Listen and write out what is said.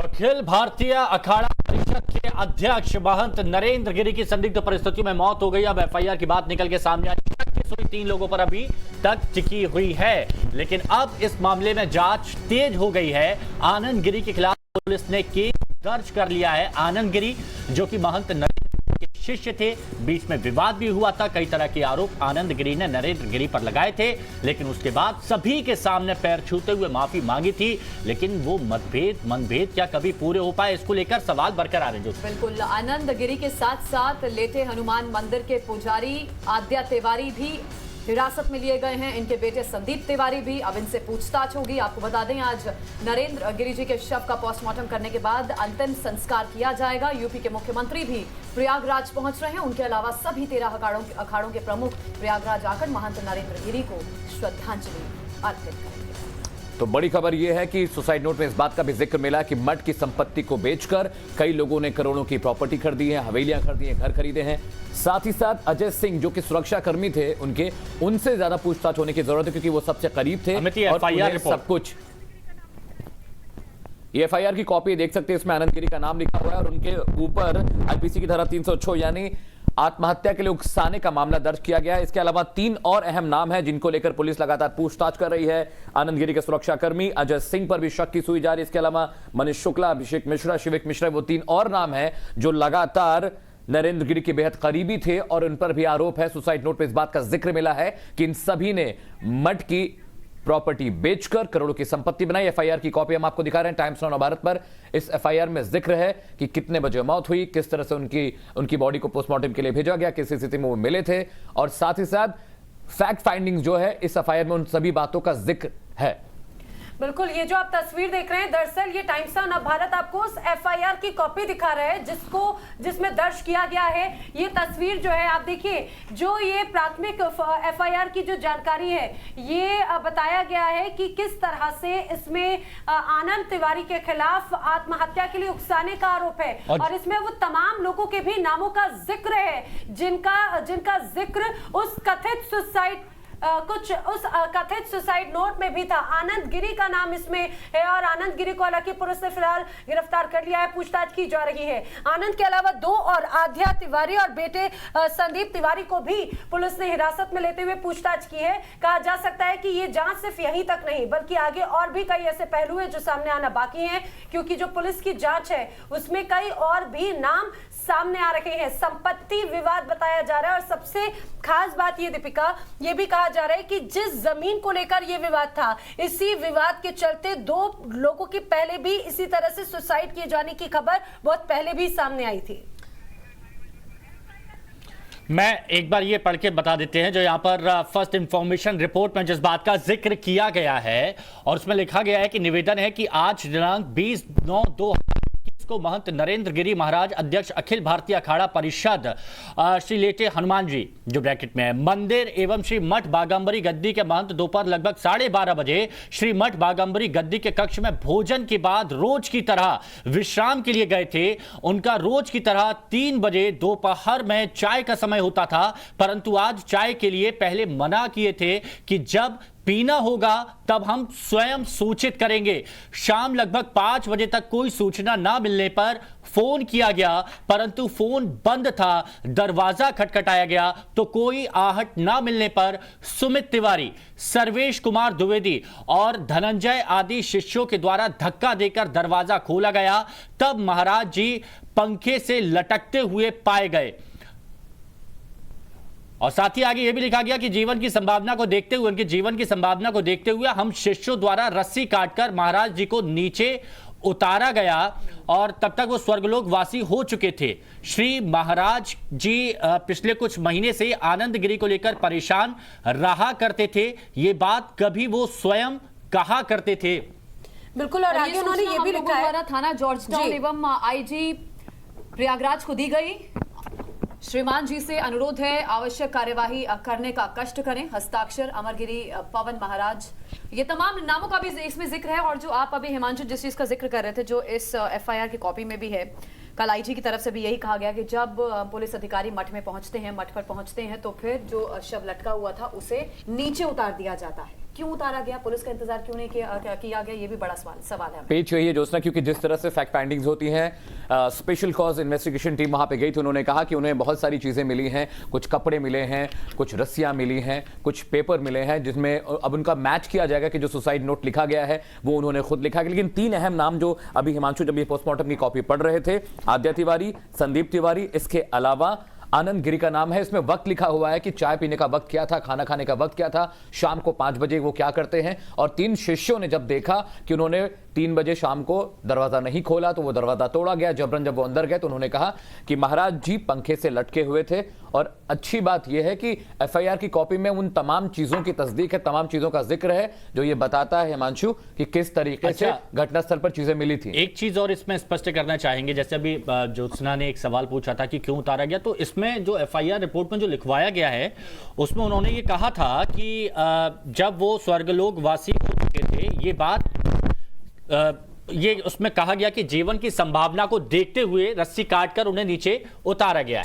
अखिल भारतीय अखाड़ा परिषद के अध्यक्ष महंत नरेंद्र गिरी की संदिग्ध परिस्थितियों में मौत हो गई। अब एफआईआर की बात निकल के सामने आई। हुई 3 लोगों पर अभी तक टिकी हुई है, लेकिन अब इस मामले में जांच तेज हो गई है। आनंद गिरी के खिलाफ पुलिस ने केस दर्ज कर लिया है। आनंद गिरी जो कि महंत नरेंद्र के शिष्य थे, बीच में विवाद भी हुआ था। कई तरह के आरोप आनंद गिरी ने नरेंद्र गिरी पर लगाए थे, लेकिन उसके बाद सभी के सामने पैर छूते हुए माफी मांगी थी। लेकिन वो मनभेद क्या कभी पूरे हो पाए, इसको लेकर सवाल बरकरार है। बिल्कुल, आनंद गिरी के साथ साथ लेटे हनुमान मंदिर के पुजारी आद्या तिवारी भी हिरासत में लिए गए हैं। इनके बेटे संदीप तिवारी भी। अब इनसे पूछताछ होगी। आपको बता दें, आज नरेंद्र गिरी जी के शव का पोस्टमार्टम करने के बाद अंतिम संस्कार किया जाएगा। यूपी के मुख्यमंत्री भी प्रयागराज पहुंच रहे हैं। उनके अलावा सभी 13 अखाड़ों के प्रमुख प्रयागराज आकर महंत नरेंद्र गिरी को श्रद्धांजलि अर्पित करेंगे। तो बड़ी खबर यह है कि सुसाइड नोट में इस बात का भी जिक्र मिला कि मठ की संपत्ति को बेचकर कई लोगों ने करोड़ों की प्रॉपर्टी खरीदी है, हवेलियां खरीदी हैं, घर खरीदे हैं। साथ ही साथ अजय सिंह जो कि सुरक्षा कर्मी थे, उनसे ज्यादा पूछताछ होने की जरूरत है, क्योंकि वो सबसे करीब थे और सब कुछ। ये एफआईआर की कॉपी देख सकते हैं, इसमें आनंद गिरी का नाम लिखा हुआ है और उनके ऊपर आईपीसी की धारा 306 यानी आत्महत्या के लिए उकसाने का मामला दर्ज किया गया है। इसके अलावा 3 और अहम नाम हैं जिनको लेकर पुलिस लगातार पूछताछ कर रही है। आनंद गिरी के सुरक्षा कर्मी अजय सिंह पर भी शक की सुई जा रही है। इसके अलावा मनीष शुक्ला, अभिषेक मिश्रा, शिविक मिश्रा, वो 3 और नाम हैं जो लगातार नरेंद्र गिरी के बेहद करीबी थे और उन पर भी आरोप है। सुसाइड नोट में इस बात का जिक्र मिला है कि इन सभी ने मठ की प्रॉपर्टी बेचकर करोड़ों की संपत्ति बनाई। एफआईआर की कॉपी हम आपको दिखा रहे हैं टाइम्स नाउ भारत पर। इस एफआईआर में जिक्र है कि कितने बजे मौत हुई, किस तरह से उनकी बॉडी को पोस्टमार्टम के लिए भेजा गया, किस स्थिति में वो मिले थे, और साथ ही साथ फैक्ट फाइंडिंग्स जो है इस एफआईआर में उन सभी बातों का जिक्र है। बिल्कुल, ये जो आप तस्वीर देख रहे हैं, दरअसल ये टाइम्स नाउ भारत आपको उस एफआईआर की कॉपी दिखा रहा है जिसमें दर्ज किया गया है। ये तस्वीर जो है आप देखिए, जो ये प्राथमिक एफआईआर की जो जानकारी है, ये बताया गया है कि किस तरह से इसमें आनंद तिवारी के खिलाफ आत्महत्या के लिए उकसाने का आरोप है और इसमें वो तमाम लोगों के भी नामों का जिक्र है जिनका जिक्र उस कथित सुसाइड नोट में भी था। आनंद गिरी का नाम इसमें है और आनंद गिरी को हालांकि पुलिस ने फिलहाल गिरफ्तार कर लिया है, पूछताछ की जा रही है। आनंद के अलावा 2 और आद्या तिवारी और बेटे संदीप तिवारी को भी पुलिस ने हिरासत में लेते हुए पूछताछ की है। कहा जा सकता है कि ये जांच सिर्फ यहीं तक नहीं बल्कि आगे और भी कई ऐसे पहलू है जो सामने आना बाकी हैं, क्योंकि जो पुलिस की जांच है उसमें कई और भी नाम सामने आ रहे हैं। संपत्ति विवाद बताया जा रहा है और सबसे खास बात ये दीपिका, ये भी कहा जा रहा है कि जिस जमीन को लेकर ये विवाद था, इसी विवाद के चलते 2 लोगों की पहले भी इसी तरह से सुसाइड किए जाने की खबर बहुत पहले भी सामने आई थी। मैं एक बार ये पढ़ के बता देते हैं जो यहाँ पर फर्स्ट इंफॉर्मेशन रिपोर्ट में जिस बात का जिक्र किया गया है, और उसमें लिखा गया है कि निवेदन है कि आज दिनांक 20/9/2021 को महंत नरेंद्र गिरी महाराज अध्यक्ष अखिल भारतीय अखाड़ा परिषद श्री लेटे हनुमान जी जो ब्रैकेट में है मंदिर एवं श्री मठ बागंबरी गद्दी के महंत दोपहर लगभग 12:30 बजे श्री मठ बागंबरी गद्दी के कक्ष में भोजन के बाद रोज की तरह विश्राम के लिए गए थे। उनका रोज की तरह 3 बजे दोपहर में चाय का समय होता था, परंतु आज चाय के लिए पहले मना किए थे कि जब पीना होगा तब हम स्वयं सूचित करेंगे। शाम लगभग 5 बजे तक कोई सूचना ना मिलने पर फोन किया गया, परंतु फोन बंद था। दरवाजा खटखटाया गया तो कोई आहट ना मिलने पर सुमित तिवारी, सर्वेश कुमार द्विवेदी और धनंजय आदि शिष्यों के द्वारा धक्का देकर दरवाजा खोला गया। तब महाराज जी पंखे से लटकते हुए पाए गए। और साथ ही आगे यह भी लिखा गया कि जीवन की संभावना को देखते हुए हम शिष्यों द्वारा रस्सी काटकर महाराज जी को नीचे उतारा गया और तब तक वो स्वर्गलोक वासी हो चुके थे। श्री महाराज जी पिछले कुछ महीने से आनंद गिरी को लेकर परेशान रहा करते थे। ये बात कभी वो स्वयं कहा करते थे। बिल्कुल, और आगे उन्होंने ये भी लिखा है थाना जॉर्ज टाउन एवं आईजी प्रयागराज को दी गई। श्रीमान जी से अनुरोध है आवश्यक कार्यवाही करने का कष्ट करें। हस्ताक्षर अमरगिरी पवन महाराज। ये तमाम नामों का भी इसमें जिक्र है। और जो आप अभी हिमांशु जिस चीज का जिक्र कर रहे थे, जो इस एफआईआर की कॉपी में भी है, कल आईजी की तरफ से भी यही कहा गया कि जब पुलिस अधिकारी मठ पर पहुंचते हैं तो फिर जो शव लटका हुआ था उसे नीचे उतार दिया जाता है। क्यों उतारा गया, पुलिस का इंतजार क्यों नहीं किया गया, ये भी बड़ा सवाल है। पेच यही है ज्योत्सना, क्योंकि जिस तरह से फैक्ट फाइंडिंग्स होती हैं, स्पेशल कॉज इन्वेस्टिगेशन टीम वहां पे गई थी, उन्होंने कहा कि उन्हें बहुत सारी चीजें मिली हैं, कुछ कपड़े मिले हैं, कुछ रस्सियां मिली हैं, कुछ पेपर मिले हैं, जिसमें अब उनका मैच किया जाएगा कि जो सुसाइड नोट लिखा गया है वो उन्होंने खुद लिखा। लेकिन 3 अहम नाम जो अभी हिमांशु जब ये पोस्टमार्टम की कॉपी पढ़ रहे थे, आद्या तिवारी, संदीप तिवारी, इसके अलावा आनंद गिरी का नाम है। इसमें वक्त लिखा हुआ है कि चाय पीने का वक्त क्या था, खाना खाने का वक्त क्या था, शाम को 5 बजे वो क्या करते हैं। और 3 शिष्यों ने जब देखा कि उन्होंने 3 बजे शाम को दरवाजा नहीं खोला तो वो दरवाजा तोड़ा गया। जबरन जब वो अंदर गए तो उन्होंने कहा कि महाराज जी पंखे से लटके हुए थे। और अच्छी बात यह है कि एफआईआर की कॉपी में उन तमाम चीजों की तस्दीक है, तमाम चीजों का जिक्र है, जो ये बताता है हिमांशु कि किस तरीके से घटनास्थल पर चीजें मिली थी। एक चीज और इसमें स्पष्ट करना चाहेंगे, जैसे अभी ज्योत्सना ने एक सवाल पूछा था कि क्यों उतारा गया, तो इसमें जो एफआईआर रिपोर्ट में जो लिखवाया गया है उसमें उन्होंने ये कहा था कि जब वो स्वर्गलोक वासी हो चुके थे, ये बात ये उसमें कहा गया कि जीवन की संभावना को देखते हुए रस्सी काटकर उन्हें नीचे उतारा गया।